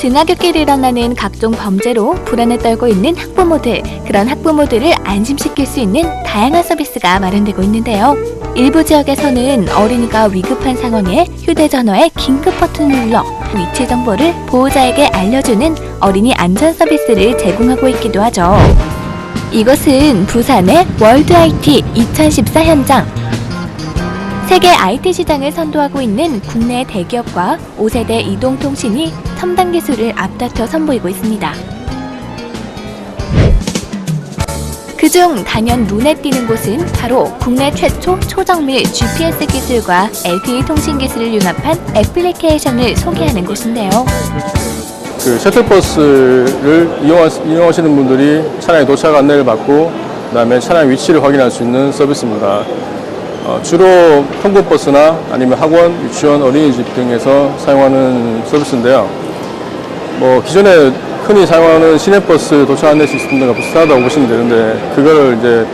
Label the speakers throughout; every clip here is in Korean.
Speaker 1: 등하굣길에 일어나는 각종 범죄로 불안에 떨고 있는 학부모들, 그런 학부모들을 안심시킬 수 있는 다양한 서비스가 마련되고 있는데요. 일부 지역에서는 어린이가 위급한 상황에 휴대전화의 긴급 버튼을 눌러 위치 정보를 보호자에게 알려주는 어린이 안전 서비스를 제공하고 있기도 하죠. 이것은 부산의 월드 IT 2014 현장. 세계 IT 시장을 선도하고 있는 국내 대기업과 5세대 이동통신이 첨단 기술을 앞다퉈 선보이고 있습니다. 그중 단연 눈에 띄는 곳은 바로 국내 최초 초정밀 GPS 기술과 LTE 통신 기술을 융합한 애플리케이션을 소개하는 곳인데요.
Speaker 2: 셔틀버스를 이용하시는 분들이 차량에 도착 안내를 받고 그다음에 차량 위치를 확인할 수 있는 서비스입니다. 주로 통근버스나 아니면 학원, 유치원, 어린이집 등에서 사용하는 서비스인데요. 기존에 흔히 사용하는 시내버스 도착 안내 시스템과 비슷하다고 보시면 되는데, 그거를 이제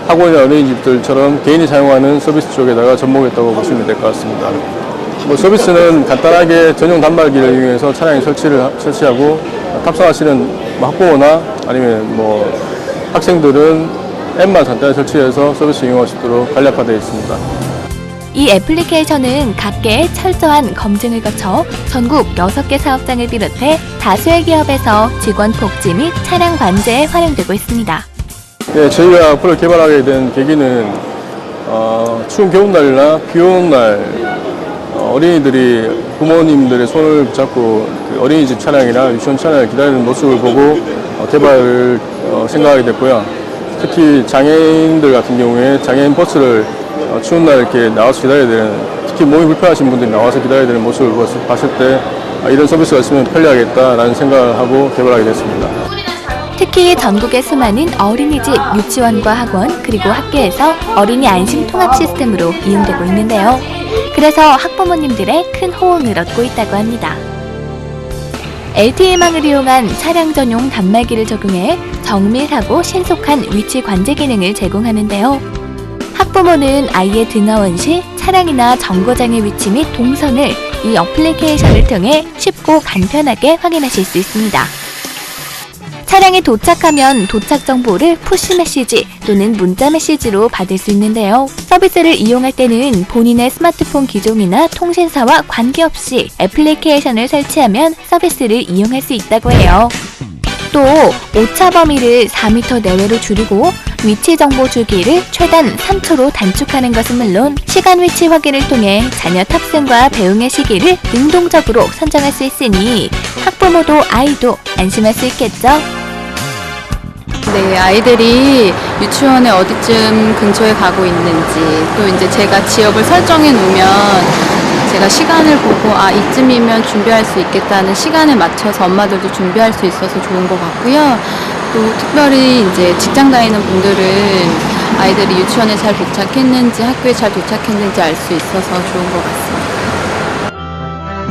Speaker 2: 학원이나 어린이집들처럼 개인이 사용하는 서비스 쪽에다가 접목했다고 보시면 될 것 같습니다. 서비스는 간단하게 전용 단말기를 이용해서 차량에 설치하고 탑승하시는 학부모나 아니면 학생들은 앱만 간단히 설치해서 서비스 이용할 수 있도록 간략화되어 있습니다.
Speaker 1: 이 애플리케이션은 각계의 철저한 검증을 거쳐 전국 6개 사업장을 비롯해 다수의 기업에서 직원 복지 및 차량 관제에 활용되고 있습니다.
Speaker 2: 네, 저희가 앞으로 개발하게 된 계기는 추운 겨울날이나 비 오는 날 어린이들이 부모님들의 손을 붙잡고 어린이집 차량이나 유치원 차량을 기다리는 모습을 보고 개발을 생각하게 됐고요. 특히 장애인들 같은 경우에 장애인 버스를 추운 날 이렇게 나와서 기다려야 되는, 특히 몸이 불편하신 분들이 나와서 기다려야 되는 모습을 봤을 때 이런 서비스가 있으면 편리하겠다라는 생각을 하고 개발하게 됐습니다.
Speaker 1: 특히 전국의 수많은 어린이집, 유치원과 학원, 그리고 학교에서 어린이 안심 통합 시스템으로 이용되고 있는데요. 그래서 학부모님들의 큰 호응을 얻고 있다고 합니다. LTE망을 이용한 차량 전용 단말기를 적용해 정밀하고 신속한 위치 관제 기능을 제공하는데요. 학부모는 아이의 등하원 시 차량이나 정거장의 위치 및 동선을 이 어플리케이션을 통해 쉽고 간편하게 확인하실 수 있습니다. 차량에 도착하면 도착 정보를 푸시 메시지 또는 문자 메시지로 받을 수 있는데요. 서비스를 이용할 때는 본인의 스마트폰 기종이나 통신사와 관계없이 애플리케이션을 설치하면 서비스를 이용할 수 있다고 해요. 또 오차 범위를 4m 내외로 줄이고 위치 정보 주기를 최단 3초로 단축하는 것은 물론 시간 위치 확인을 통해 자녀 탑승과 배웅의 시기를 능동적으로 선정할 수 있으니 학부모도 아이도 안심할 수 있겠죠?
Speaker 3: 네, 아이들이 유치원에 어디쯤 근처에 가고 있는지, 또 이제 제가 지역을 설정해 놓으면 제가 시간을 보고 이쯤이면 준비할 수 있겠다는 시간에 맞춰서 엄마들도 준비할 수 있어서 좋은 것 같고요. 또 특별히 이제 직장 다니는 분들은 아이들이 유치원에 잘 도착했는지 학교에 잘 도착했는지 알 수 있어서 좋은 것 같습니다.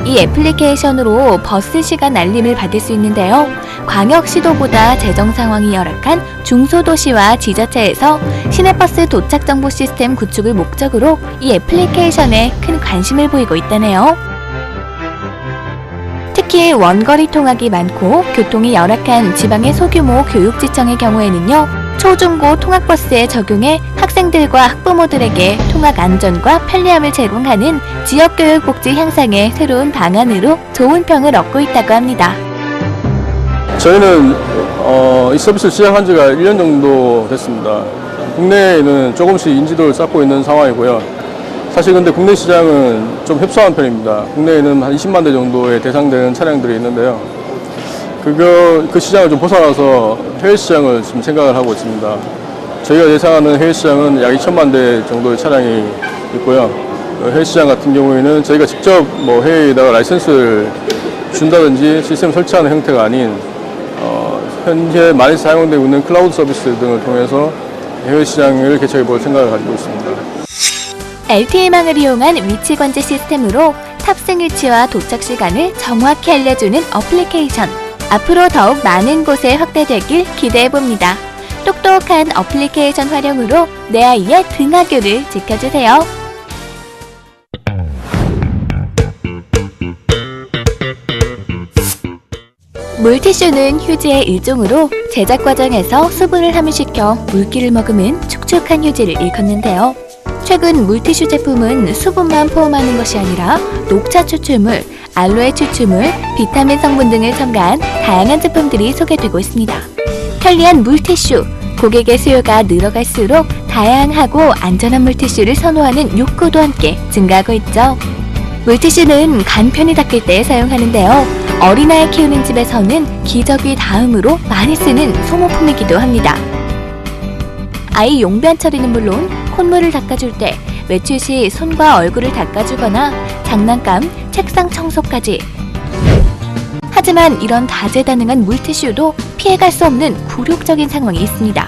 Speaker 1: 이 애플리케이션으로 버스 시간 알림을 받을 수 있는데요. 광역시도보다 재정 상황이 열악한 중소도시와 지자체에서 시내버스 도착 정보 시스템 구축을 목적으로 이 애플리케이션에 큰 관심을 보이고 있다네요. 특히 원거리 통학이 많고 교통이 열악한 지방의 소규모 교육지청의 경우에는요, 초중고 통학버스에 적용해 학생들과 학부모들에게 통학 안전과 편리함을 제공하는 지역교육 복지 향상의 새로운 방안으로 좋은 평을 얻고 있다고 합니다.
Speaker 2: 저희는 이 서비스를 시작한 지가 1년 정도 됐습니다. 국내에는 조금씩 인지도를 쌓고 있는 상황이고요. 사실 근데 국내 시장은 좀 협소한 편입니다. 국내에는 한 20만 대 정도의 대상되는 차량들이 있는데요. 그 시장을 좀 벗어나서 해외 시장을 지금 생각을 하고 있습니다. 저희가 예상하는 해외 시장은 약 2천만 대 정도의 차량이 있고요. 해외 시장 같은 경우에는 저희가 직접 해외에다가 라이선스를 준다든지 시스템 설치하는 형태가 아닌 현재 많이 사용되고 있는 클라우드 서비스 등을 통해서 해외 시장을 개척해 볼 생각을 가지고 있습니다.
Speaker 1: LTE망을 이용한 위치 관제 시스템으로 탑승 위치와 도착 시간을 정확히 알려주는 어플리케이션. 앞으로 더욱 많은 곳에 확대되길 기대해봅니다. 똑똑한 어플리케이션 활용으로 내 아이의 등하교를 지켜주세요. 물티슈는 휴지의 일종으로 제작 과정에서 수분을 함유시켜 물기를 머금은 축축한 휴지를 일컫는데요. 최근 물티슈 제품은 수분만 포함하는 것이 아니라 녹차 추출물, 알로에 추출물, 비타민 성분 등을 첨가한 다양한 제품들이 소개되고 있습니다. 편리한 물티슈, 고객의 수요가 늘어갈수록 다양하고 안전한 물티슈를 선호하는 욕구도 함께 증가하고 있죠. 물티슈는 간편히 닦을 때 사용하는데요. 어린아이 키우는 집에서는 기저귀 다음으로 많이 쓰는 소모품이기도 합니다. 아이 용변 처리는 물론 콧물을 닦아줄 때, 외출 시 손과 얼굴을 닦아주거나 장난감, 책상 청소까지. 하지만 이런 다재다능한 물티슈도 피해갈 수 없는 굴욕적인 상황이 있습니다.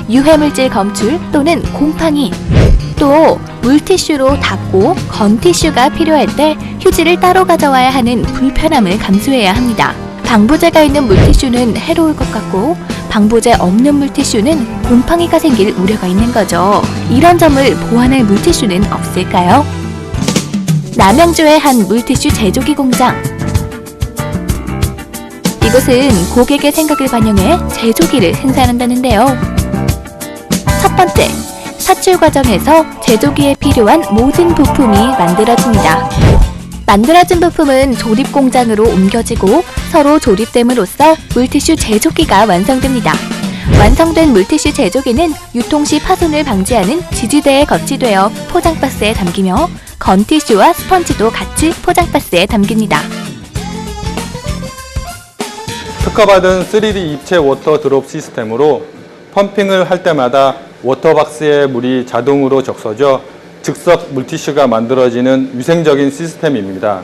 Speaker 1: 유해물질 검출 또는 곰팡이. 또 물티슈로 닦고 건티슈가 필요할 때 휴지를 따로 가져와야 하는 불편함을 감수해야 합니다. 방부제가 있는 물티슈는 해로울 것 같고 방부제 없는 물티슈는 곰팡이가 생길 우려가 있는 거죠. 이런 점을 보완할 물티슈는 없을까요? 남양주의 한 물티슈 제조기 공장. 이곳은 고객의 생각을 반영해 제조기를 생산한다는데요. 첫 번째, 사출 과정에서 제조기에 필요한 모든 부품이 만들어집니다. 만들어진 부품은 조립 공장으로 옮겨지고 서로 조립됨으로써 물티슈 제조기가 완성됩니다. 완성된 물티슈 제조기는 유통 시 파손을 방지하는 지지대에 거치되어 포장박스에 담기며 건티슈와 스펀지도 같이 포장박스에 담깁니다.
Speaker 4: 특허받은 3D 입체 워터 드롭 시스템으로 펌핑을 할 때마다 워터박스에 물이 자동으로 적셔져 즉석 물티슈가 만들어지는 위생적인 시스템입니다.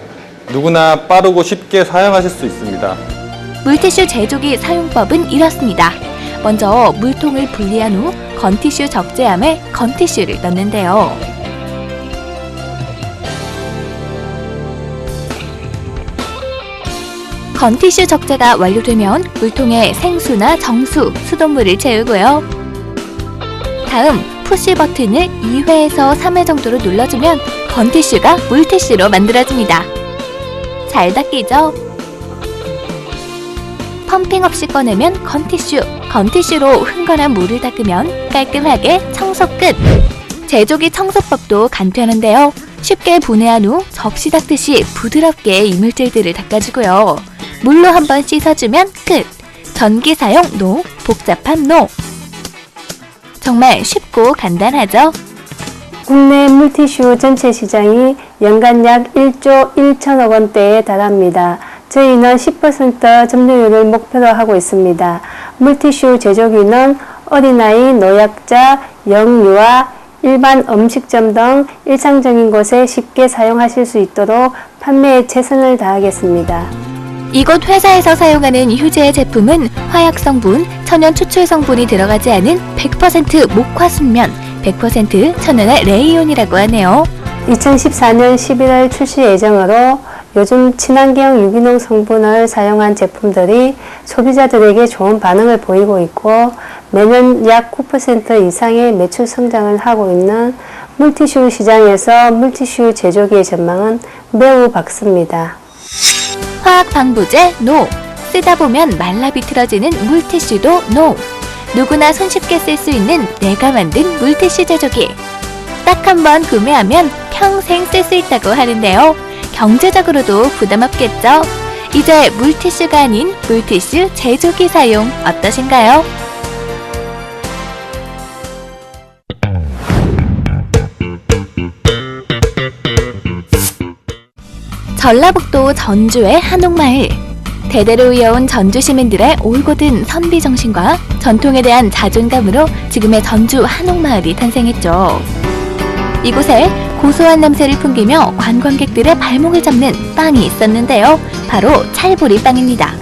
Speaker 4: 누구나 빠르고 쉽게 사용하실 수 있습니다.
Speaker 1: 물티슈 제조기 사용법은 이렇습니다. 먼저 물통을 분리한 후 건티슈 적재함에 건티슈를 넣는데요. 건티슈 적재가 완료되면 물통에 생수나 정수, 수돗물을 채우고요. 다음 푸시 버튼을 2회에서 3회 정도로 눌러주면 건티슈가 물티슈로 만들어집니다. 잘 닦이죠? 펌핑 없이 꺼내면 건티슈, 건티슈로 흥건한 물을 닦으면 깔끔하게 청소 끝! 제조기 청소법도 간편한데요. 쉽게 분해한 후 접시 닦듯이 부드럽게 이물질들을 닦아주고요. 물로 한번 씻어주면 끝! 전기 사용 NO, 복잡함 NO! 정말 쉽고 간단하죠?
Speaker 5: 국내 물티슈 전체 시장이 연간 약 1조 1천억 원대에 달합니다. 저희는 10% 점유율을 목표로 하고 있습니다. 물티슈 제조기는 어린아이, 노약자, 영유아, 일반 음식점 등 일상적인 곳에 쉽게 사용하실 수 있도록 판매에 최선을 다하겠습니다.
Speaker 1: 이곳 회사에서 사용하는 휴지의 제품은 화약 성분, 천연 추출 성분이 들어가지 않은 100% 목화 순면, 100% 천연의 레이온이라고 하네요.
Speaker 5: 2014년 11월 출시 예정으로 요즘 친환경 유기농 성분을 사용한 제품들이 소비자들에게 좋은 반응을 보이고 있고 매년 약 9% 이상의 매출 성장을 하고 있는 물티슈 시장에서 물티슈 제조기의 전망은 매우 밝습니다.
Speaker 1: 화학 방부제 NO, 쓰다 보면 말라 비틀어지는 물티슈도 NO. 누구나 손쉽게 쓸 수 있는 내가 만든 물티슈 제조기. 딱 한 번 구매하면 평생 쓸 수 있다고 하는데요. 경제적으로도 부담 없겠죠? 이제 물티슈가 아닌 물티슈 제조기 사용 어떠신가요? 전라북도 전주의 한옥마을. 대대로 이어온 전주 시민들의 올곧은 선비 정신과 전통에 대한 자존감으로 지금의 전주 한옥마을이 탄생했죠. 이곳에 고소한 냄새를 풍기며 관광객들의 발목을 잡는 빵이 있었는데요. 바로 찰보리 빵입니다.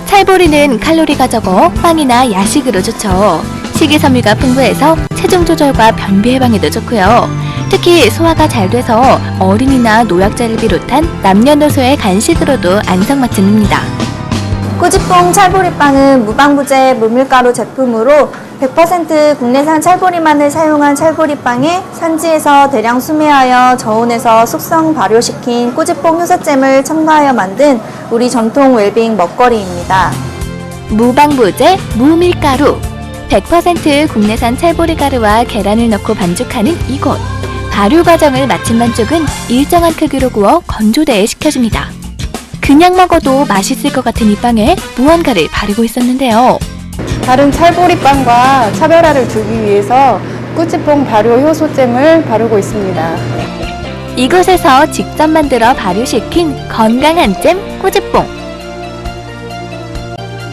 Speaker 1: 찰보리는 칼로리가 적어 빵이나 야식으로 좋죠. 식이섬유가 풍부해서 체중 조절과 변비 예방에도 좋고요. 특히 소화가 잘 돼서 어린이나 노약자를 비롯한 남녀노소의 간식으로도 안성맞춤입니다.
Speaker 6: 꾸지뽕 찰보리빵은 무방부제 무밀가루 제품으로 100% 국내산 찰보리만을 사용한 찰보리빵에 산지에서 대량 수매하여 저온에서 숙성 발효시킨 꾸지뽕 효소잼을 첨가하여 만든 우리 전통 웰빙 먹거리입니다.
Speaker 1: 무방부제, 무밀가루, 100% 국내산 찰보리 가루와 계란을 넣고 반죽하는 이곳. 발효 과정을 마친 반죽은 일정한 크기로 구워 건조대에 식혀줍니다. 그냥 먹어도 맛있을 것 같은 이 빵에 무언가를 바르고 있었는데요.
Speaker 7: 다른 찰보리빵과 차별화를 두기 위해서 꾸지뽕 발효 효소잼을 바르고 있습니다.
Speaker 1: 이곳에서 직접 만들어 발효시킨 건강한 잼 꾸지뽕.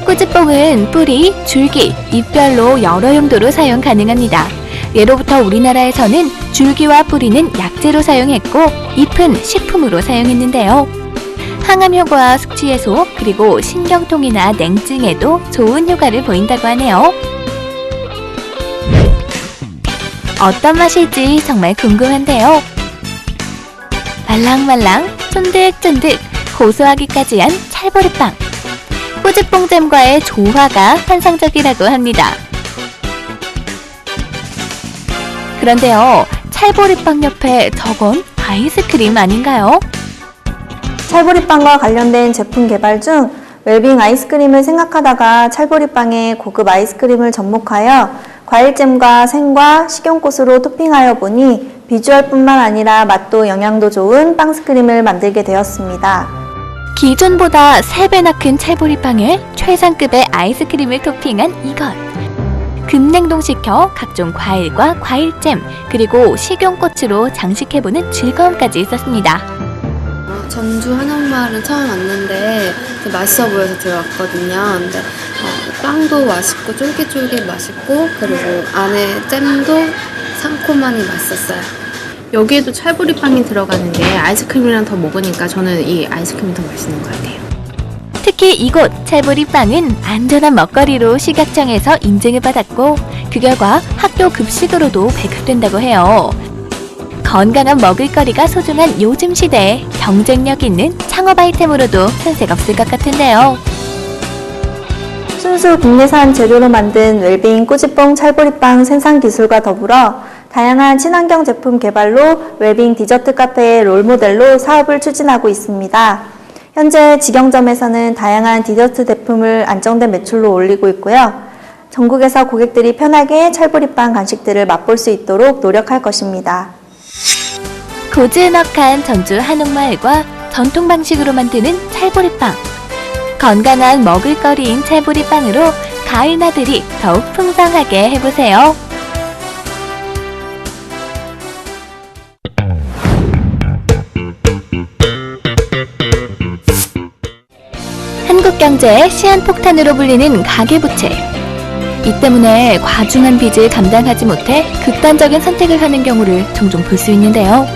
Speaker 1: 꾸지뽕은 뿌리, 줄기, 잎별로 여러 용도로 사용 가능합니다. 예로부터 우리나라에서는 줄기와 뿌리는 약재로 사용했고 잎은 식품으로 사용했는데요. 항암 효과, 숙취 해소, 그리고 신경통이나 냉증에도 좋은 효과를 보인다고 하네요. 어떤 맛일지 정말 궁금한데요. 말랑말랑, 쫀득쫀득, 고소하기까지 한 찰보리빵. 꾸지뽕잼과의 조화가 환상적이라고 합니다. 그런데요, 찰보리빵 옆에 저건 아이스크림 아닌가요?
Speaker 6: 찰보리빵과 관련된 제품 개발 중 웰빙 아이스크림을 생각하다가 찰보리빵에 고급 아이스크림을 접목하여 과일잼과 생과 식용꽃으로 토핑하여 보니 비주얼뿐만 아니라 맛도 영양도 좋은 빵스크림을 만들게 되었습니다.
Speaker 1: 기존보다 3배나 큰 찰보리빵에 최상급의 아이스크림을 토핑한 이것. 급냉동시켜 각종 과일과 과일잼, 그리고 식용꽃으로 장식해보는 즐거움까지 있었습니다.
Speaker 3: 전주 한옥마을은 처음 왔는데 맛있어 보여서 들어왔거든요. 근데 빵도 맛있고 쫄깃쫄깃 맛있고 그리고 안에 잼도 상콤하니 맛있었어요.
Speaker 8: 여기에도 찰보리빵이 들어가는데 아이스크림이랑 더 먹으니까 저는 이 아이스크림이 더 맛있는 것 같아요.
Speaker 1: 특히 이곳 찰보리빵은 안전한 먹거리로 식약청에서 인증을 받았고 그 결과 학교 급식으로도 배급된다고 해요. 건강한 먹을거리가 소중한 요즘 시대에 경쟁력 있는 창업 아이템으로도 손색 없을 것 같은데요.
Speaker 6: 순수 국내산 재료로 만든 웰빙 꾸지뽕 찰보리빵 생산 기술과 더불어 다양한 친환경 제품 개발로 웰빙 디저트 카페의 롤모델로 사업을 추진하고 있습니다. 현재 직영점에서는 다양한 디저트 제품을 안정된 매출로 올리고 있고요. 전국에서 고객들이 편하게 찰보리빵 간식들을 맛볼 수 있도록 노력할 것입니다.
Speaker 1: 고즈넉한 전주 한옥마을과 전통 방식으로 만드는 찰보리빵. 건강한 먹을거리인 찰보리빵으로 가을 나들이 더욱 풍성하게 해보세요. 한국 경제의 시한폭탄으로 불리는 가계부채. 이 때문에 과중한 빚을 감당하지 못해 극단적인 선택을 하는 경우를 종종 볼 수 있는데요.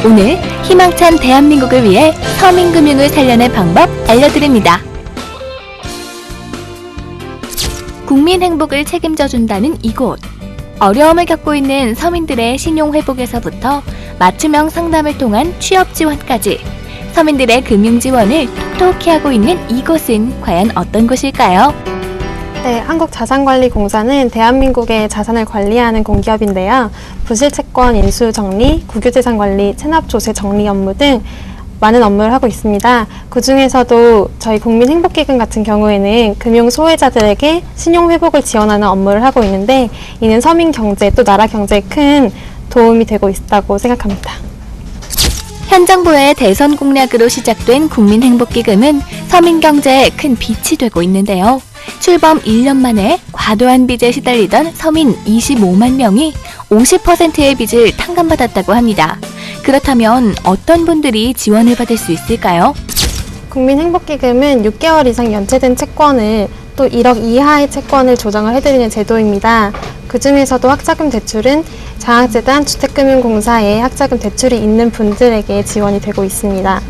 Speaker 1: 오늘 희망찬 대한민국을 위해 서민금융을 살려낼 방법 알려드립니다. 국민 행복을 책임져준다는 이곳. 어려움을 겪고 있는 서민들의 신용회복에서부터 맞춤형 상담을 통한 취업 지원까지 서민들의 금융 지원을 톡톡히 하고 있는 이곳은 과연 어떤 곳일까요?
Speaker 7: 네, 한국자산관리공사는 대한민국의 자산을 관리하는 공기업인데요. 부실채권 인수 정리, 국유재산 관리, 체납조세 정리 업무 등 많은 업무를 하고 있습니다. 그 중에서도 저희 국민행복기금 같은 경우에는 금융 소외자들에게 신용회복을 지원하는 업무를 하고 있는데 이는 서민 경제 또 나라 경제에 큰 도움이 되고 있다고 생각합니다.
Speaker 1: 현 정부의 대선 공약으로 시작된 국민행복기금은 서민 경제에 큰 빛이 되고 있는데요. 출범 1년 만에 과도한 빚에 시달리던 서민 25만 명이 50%의 빚을 탕감받았다고 합니다. 그렇다면 어떤 분들이 지원을 받을 수 있을까요?
Speaker 7: 국민행복기금은 6개월 이상 연체된 채권을 또 1억 이하의 채권을 조정을 해드리는 제도입니다. 그 중에서도 학자금 대출은 장학재단 주택금융공사에 학자금 대출이 있는 분들에게 지원이 되고 있습니다.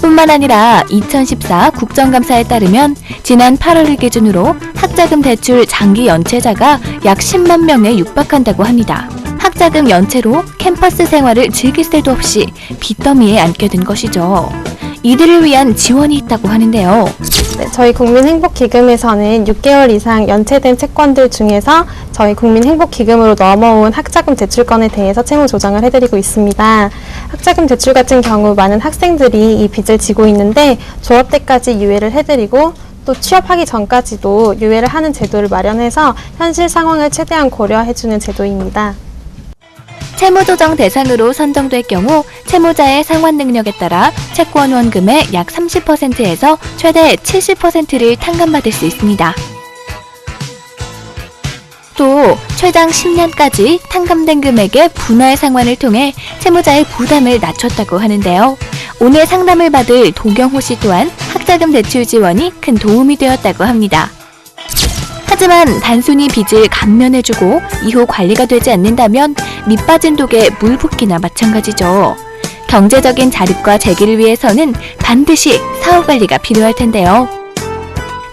Speaker 1: 뿐만 아니라 2014 국정감사에 따르면 지난 8월을 기준으로 학자금 대출 장기 연체자가 약 10만 명에 육박한다고 합니다. 학자금 연체로 캠퍼스 생활을 즐길 새도 없이 빚더미에 앉게 된 것이죠. 이들을 위한 지원이 있다고 하는데요.
Speaker 7: 네, 저희 국민행복기금에서는 6개월 이상 연체된 채권들 중에서 저희 국민행복기금으로 넘어온 학자금 대출건에 대해서 채무 조정을 해드리고 있습니다. 학자금 대출 같은 경우 많은 학생들이 이 빚을 지고 있는데 졸업 때까지 유예를 해드리고 또 취업하기 전까지도 유예를 하는 제도를 마련해서 현실 상황을 최대한 고려해주는 제도입니다.
Speaker 1: 채무조정 대상으로 선정될 경우 채무자의 상환 능력에 따라 채권 원금의 약 30%에서 최대 70%를 탕감받을 수 있습니다. 또 최장 10년까지 탕감된 금액의 분할 상환을 통해 채무자의 부담을 낮췄다고 하는데요. 오늘 상담을 받을 도경호 씨 또한 학자금 대출 지원이 큰 도움이 되었다고 합니다. 하지만 단순히 빚을 감면해주고 이후 관리가 되지 않는다면 밑빠진 독에 물 붓기나 마찬가지죠. 경제적인 자립과 재기를 위해서는 반드시 사후 관리가 필요할 텐데요.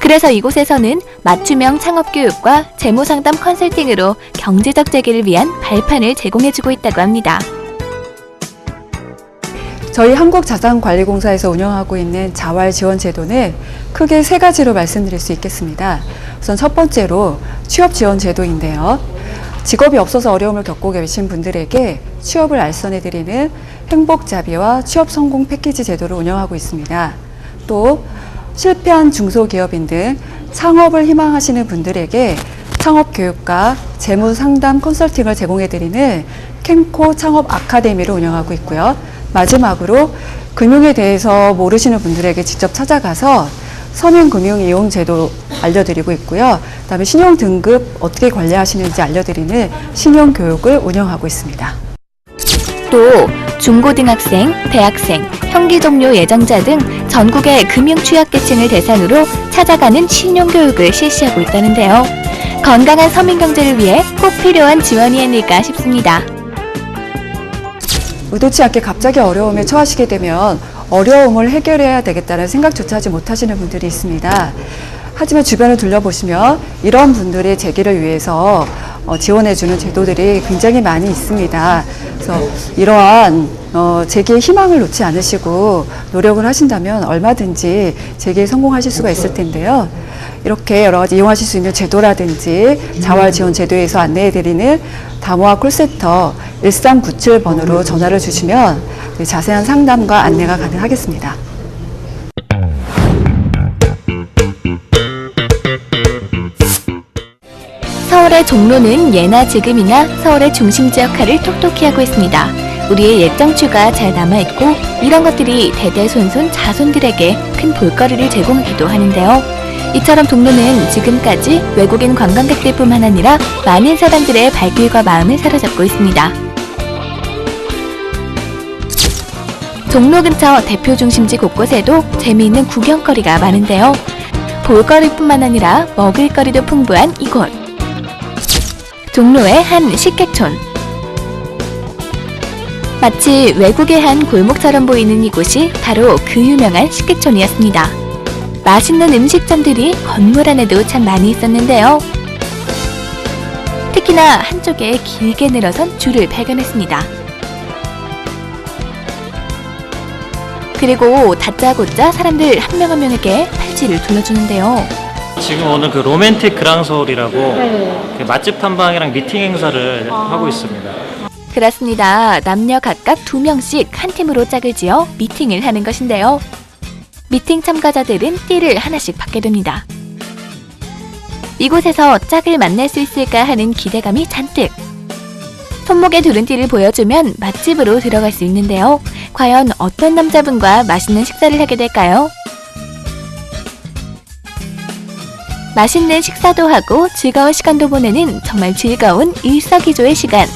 Speaker 1: 그래서 이곳에서는 맞춤형 창업교육과 재무상담 컨설팅으로 경제적 재기를 위한 발판을 제공해주고 있다고 합니다.
Speaker 9: 저희 한국자산관리공사에서 운영하고 있는 자활지원제도는 크게 세 가지로 말씀드릴 수 있겠습니다. 우선 첫 번째로 취업지원제도인데요. 직업이 없어서 어려움을 겪고 계신 분들에게 취업을 알선해드리는 행복자비와 취업성공 패키지 제도를 운영하고 있습니다. 또 실패한 중소기업인 등 창업을 희망하시는 분들에게 창업교육과 재무상담 컨설팅을 제공해드리는 캠코 창업 아카데미를 운영하고 있고요. 마지막으로 금융에 대해서 모르시는 분들에게 직접 찾아가서 서민금융이용제도 알려드리고 있고요. 그다음에 신용등급 어떻게 관리하시는지 알려드리는 신용교육을 운영하고 있습니다.
Speaker 1: 또 중고등학생, 대학생, 형기종료 예정자 등 전국의 금융 취약계층을 대상으로 찾아가는 신용교육을 실시하고 있다는데요. 건강한 서민경제를 위해 꼭 필요한 지원이 아닐까 싶습니다.
Speaker 9: 의도치 않게 갑자기 어려움에 처하시게 되면 어려움을 해결해야 되겠다는 생각조차 하지 못하시는 분들이 있습니다. 하지만 주변을 둘러보시면 이런 분들의 재기를 위해서 지원해주는 제도들이 굉장히 많이 있습니다. 그래서 이러한 재기의 희망을 놓지 않으시고 노력을 하신다면 얼마든지 재기에 성공하실 수가 있을 텐데요. 이렇게 여러 가지 이용하실 수 있는 제도라든지 자활지원 제도에서 안내해드리는 다모아 콜센터 1397번으로 전화를 주시면 자세한 상담과 안내가 가능하겠습니다.
Speaker 1: 서울의 종로는 예나 지금이나 서울의 중심지 역할을 톡톡히 하고 있습니다. 우리의 옛 정취가 잘 남아있고 이런 것들이 대대손손 자손들에게 큰 볼거리를 제공하기도 하는데요. 이처럼 종로는 지금까지 외국인 관광객들뿐만 아니라 많은 사람들의 발길과 마음을 사로잡고 있습니다. 종로 근처 대표 중심지 곳곳에도 재미있는 구경거리가 많은데요. 볼거리뿐만 아니라 먹을거리도 풍부한 이곳. 종로의 한 식객촌. 마치 외국의 한 골목처럼 보이는 이곳이 바로 그 유명한 식객촌이었습니다. 맛있는 음식점들이 건물 안에도 참 많이 있었는데요. 특히나 한쪽에 길게 늘어선 줄을 발견했습니다. 그리고 다짜고짜 사람들 한 명 한 명에게 팔찌를 둘러주는데요.
Speaker 10: 지금 오늘 그 로맨틱 그랑서울이라고 그 맛집 탐방이랑 미팅 행사를 하고 있습니다.
Speaker 1: 그렇습니다. 남녀 각각 2명씩 한 팀으로 짝을 지어 미팅을 하는 것인데요. 미팅 참가자들은 띠를 하나씩 받게 됩니다. 이곳에서 짝을 만날 수 있을까 하는 기대감이 잔뜩. 손목에 두른 띠를 보여주면 맛집으로 들어갈 수 있는데요. 과연 어떤 남자분과 맛있는 식사를 하게 될까요? 맛있는 식사도 하고 즐거운 시간도 보내는 정말 즐거운 일석이조의 시간.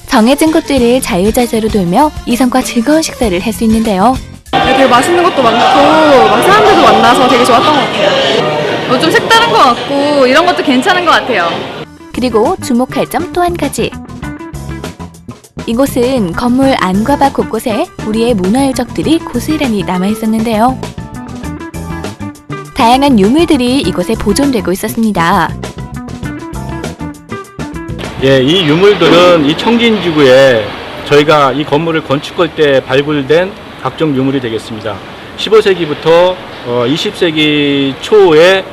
Speaker 1: 정해진 곳들을 자유자재로 돌며 이성과 즐거운 식사를 할 수 있는데요.
Speaker 3: 되게 맛있는 것도 많고 막 사람들도 만나서 되게 좋았던 것 같아요. 좀 색다른 것 같고 이런 것도 괜찮은 것 같아요.
Speaker 1: 그리고 주목할 점 또 한 가지. 이곳은 건물 안과 밖 곳곳에 우리의 문화 유적들이 고스란히 남아있었는데요. 다양한 유물들이 이곳에 보존되고 있었습니다.
Speaker 11: 예, 이 유물들은 이 청진지구에 저희가 이 건물을 건축할 때 발굴된 각종 유물이 되겠습니다. 15세기부터 20세기 초에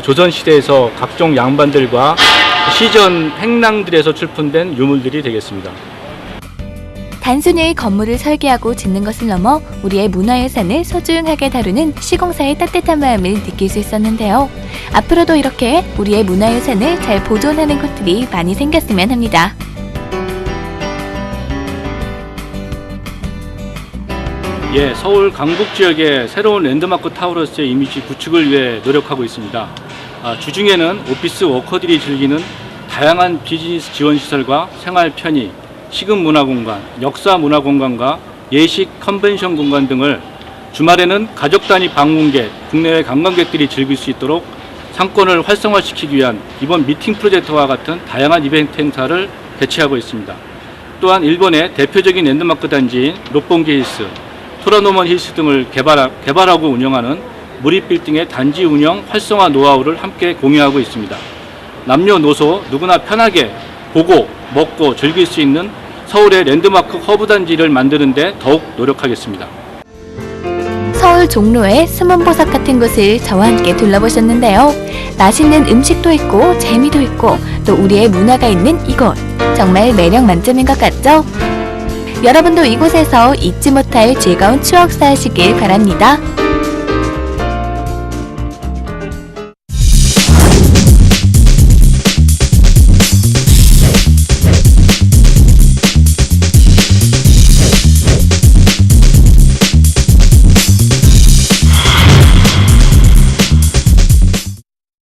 Speaker 11: 조선시대에서 각종 양반들과 시전 행랑들에서 출품된 유물들이 되겠습니다.
Speaker 1: 단순히 건물을 설계하고 짓는 것을 넘어 우리의 문화유산을 소중하게 다루는 시공사의 따뜻한 마음을 느낄 수 있었는데요. 앞으로도 이렇게 우리의 문화유산을 잘 보존하는 곳들이 많이 생겼으면 합니다.
Speaker 11: 예, 서울 강북 지역의 새로운 랜드마크 타워로서의 이미지 구축을 위해 노력하고 있습니다. 주중에는 오피스 워커들이 즐기는 다양한 비즈니스 지원 시설과 생활 편의, 식은 문화 공간, 역사 문화 공간과 예식 컨벤션 공간 등을 주말에는 가족 단위 방문객, 국내외 관광객들이 즐길 수 있도록 상권을 활성화시키기 위한 이번 미팅 프로젝트와 같은 다양한 이벤트 행사를 개최하고 있습니다. 또한 일본의 대표적인 랜드마크 단지인 롯본기 힐스, 토라노먼 힐스 등을 개발하고 운영하는 무리빌딩의 단지 운영 활성화 노하우를 함께 공유하고 있습니다. 남녀노소 누구나 편하게 보고 먹고 즐길 수 있는 서울의 랜드마크 허브 단지를 만드는 데 더욱 노력하겠습니다.
Speaker 1: 서울 종로의 숨은 보석 같은 곳을 저와 함께 둘러보셨는데요. 맛있는 음식도 있고 재미도 있고 또 우리의 문화가 있는 이곳, 정말 매력 만점인 것 같죠? 여러분도 이곳에서 잊지 못할 즐거운 추억 쌓으시길 바랍니다.